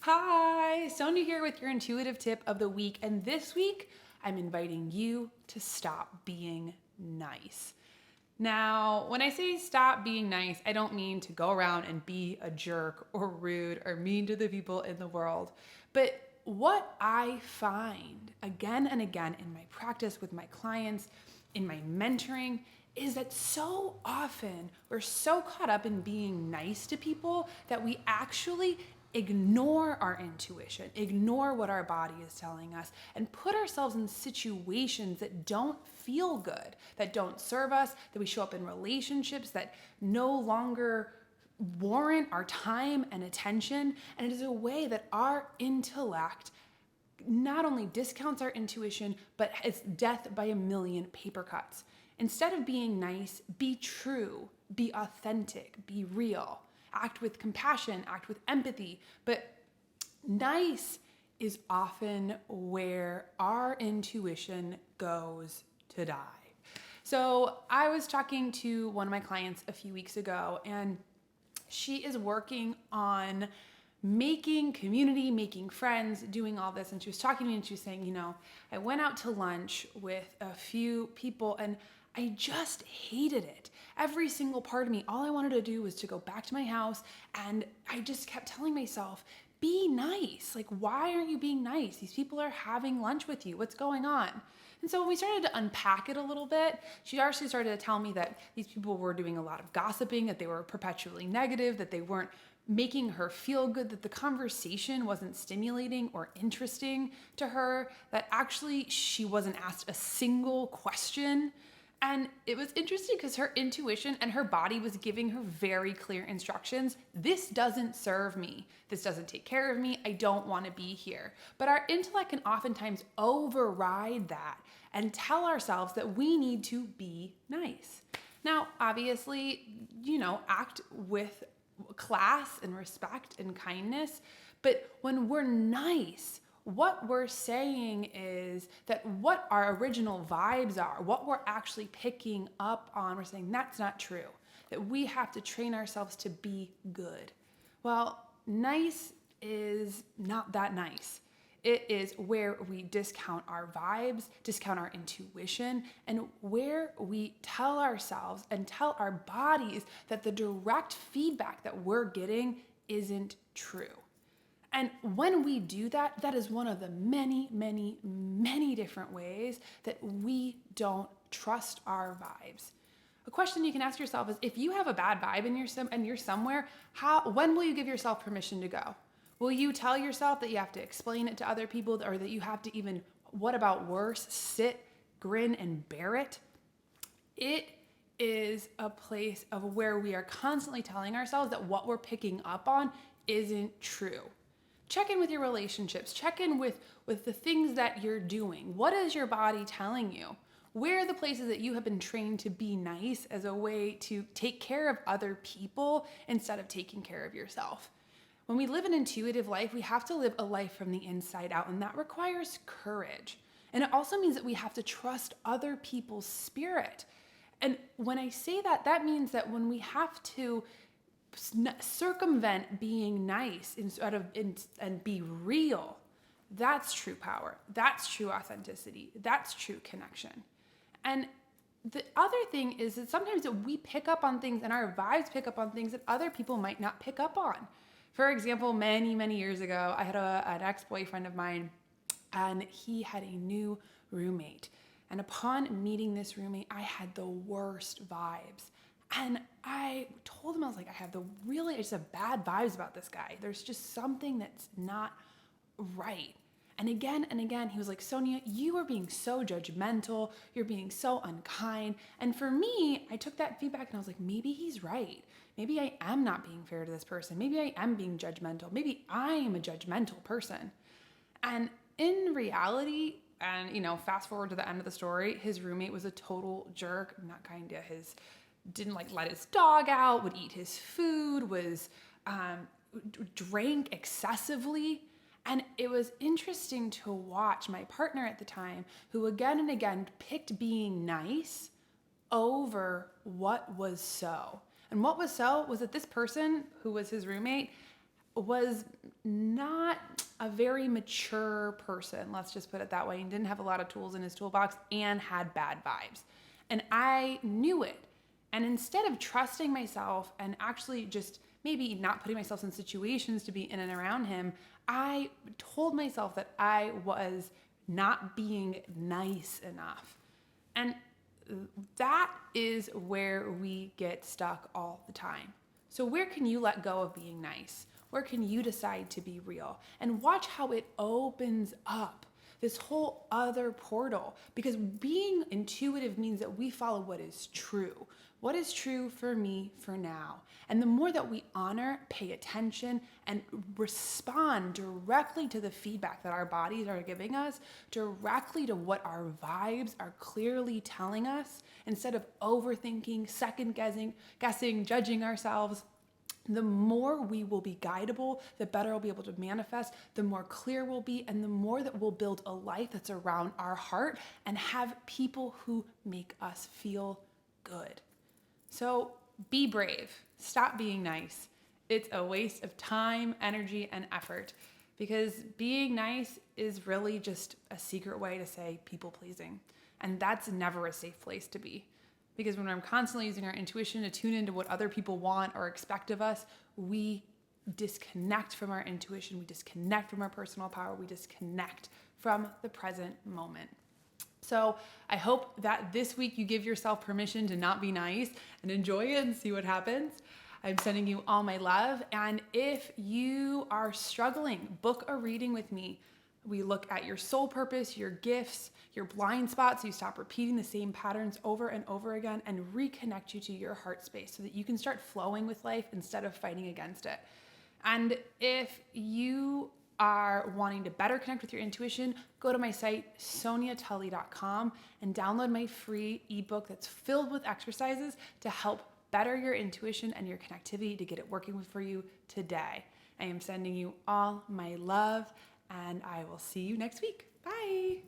Hi, Sonia here with your intuitive tip of the week. And this week, I'm inviting you to stop being nice. Now, when I say stop being nice, I don't mean to go around and be a jerk or rude or mean to the people in the world. But what I find again and again in my practice with my clients, in my mentoring, is that so often we're so caught up in being nice to people that we actually ignore our intuition, ignore what our body is telling us, and put ourselves in situations that don't feel good, that don't serve us, that we show up in relationships that no longer warrant our time and attention. And it is a way that our intellect not only discounts our intuition, but it's death by a million paper cuts. Instead of being nice, be true, be authentic, be real. Act with compassion, act with empathy. But nice is often where our intuition goes to die. So I was talking to one of my clients a few weeks ago, and she is working on making community, making friends, doing all this. And she was talking to me and she was saying, I went out to lunch with a few people and I just hated it. Every single part of me, all I wanted to do was to go back to my house. And I just kept telling myself, be nice. Like, why aren't you being nice? These people are having lunch with you. What's going on? And so when we started to unpack it a little bit, she actually started to tell me that these people were doing a lot of gossiping, that they were perpetually negative, that they weren't making her feel good, that the conversation wasn't stimulating or interesting to her, that actually she wasn't asked a single question. And it was interesting because her intuition and her body was giving her very clear instructions. This doesn't serve me. This doesn't take care of me. I don't want to be here. But our intellect can oftentimes override that and tell ourselves that we need to be nice. Now, obviously, act with class and respect and kindness. But when we're nice, what we're saying is that what our original vibes are, what we're actually picking up on, we're saying that's not true, that we have to train ourselves to be good. Well, nice is not that nice. It is where we discount our vibes, discount our intuition, and where we tell ourselves and tell our bodies that the direct feedback that we're getting isn't true. And when we do that, that is one of the many, many, many different ways that we don't trust our vibes. A question you can ask yourself is, if you have a bad vibe and you're somewhere, when will you give yourself permission to go? Will you tell yourself that you have to explain it to other people, or that you have to even, what about worse, sit, grin, and bear it? It is a place of where we are constantly telling ourselves that what we're picking up on isn't true. Check in with your relationships. Check in with the things that you're doing. What is your body telling you? Where are the places that you have been trained to be nice as a way to take care of other people instead of taking care of yourself? When we live an intuitive life, we have to live a life from the inside out, and that requires courage. And it also means that we have to trust other people's spirit. And when I say that, that means that when we have to circumvent being nice and be real, that's true power. That's true authenticity. That's true connection. And the other thing is that sometimes that we pick up on things and our vibes pick up on things that other people might not pick up on. For example, many, many years ago, I had an ex-boyfriend of mine, and he had a new roommate. And upon meeting this roommate, I had the worst vibes. And I told him, I was like, I just have bad vibes about this guy. There's just something that's not right. And again, he was like, Sonia, you are being so judgmental. You're being so unkind. And for me, I took that feedback and I was like, maybe he's right. Maybe I am not being fair to this person. Maybe I am being judgmental. Maybe I am a judgmental person. And in reality, and fast forward to the end of the story, his roommate was a total jerk, not kind to his, didn't let his dog out, would eat his food, drank excessively. And it was interesting to watch my partner at the time, who again and again picked being nice over what was so. And what was so was that this person, who was his roommate, was not a very mature person, let's just put it that way, and didn't have a lot of tools in his toolbox and had bad vibes. And I knew it. And instead of trusting myself and actually just maybe not putting myself in situations to be in and around him, I told myself that I was not being nice enough. And that is where we get stuck all the time. So where can you let go of being nice? Where can you decide to be real? And watch how it opens up this whole other portal, because being intuitive means that we follow what is true. What is true for me for now? And the more that we honor, pay attention, and respond directly to the feedback that our bodies are giving us, directly to what our vibes are clearly telling us, instead of overthinking, second guessing, judging ourselves, the more we will be guidable, the better we'll be able to manifest, the more clear we'll be, and the more that we'll build a life that's around our heart and have people who make us feel good. So be brave. Stop being nice. It's a waste of time, energy, and effort, because being nice is really just a secret way to say people pleasing. And that's never a safe place to be. Because when we're constantly using our intuition to tune into what other people want or expect of us, we disconnect from our intuition, we disconnect from our personal power, we disconnect from the present moment. So I hope that this week you give yourself permission to not be nice and enjoy it and see what happens. I'm sending you all my love. And if you are struggling, book a reading with me. We look at your soul purpose, your gifts, your blind spots, so you stop repeating the same patterns over and over again, and reconnect you to your heart space so that you can start flowing with life instead of fighting against it. And if you are wanting to better connect with your intuition, go to my site, soniatully.com, and download my free ebook that's filled with exercises to help better your intuition and your connectivity to get it working for you today. I am sending you all my love, and I will see you next week. Bye.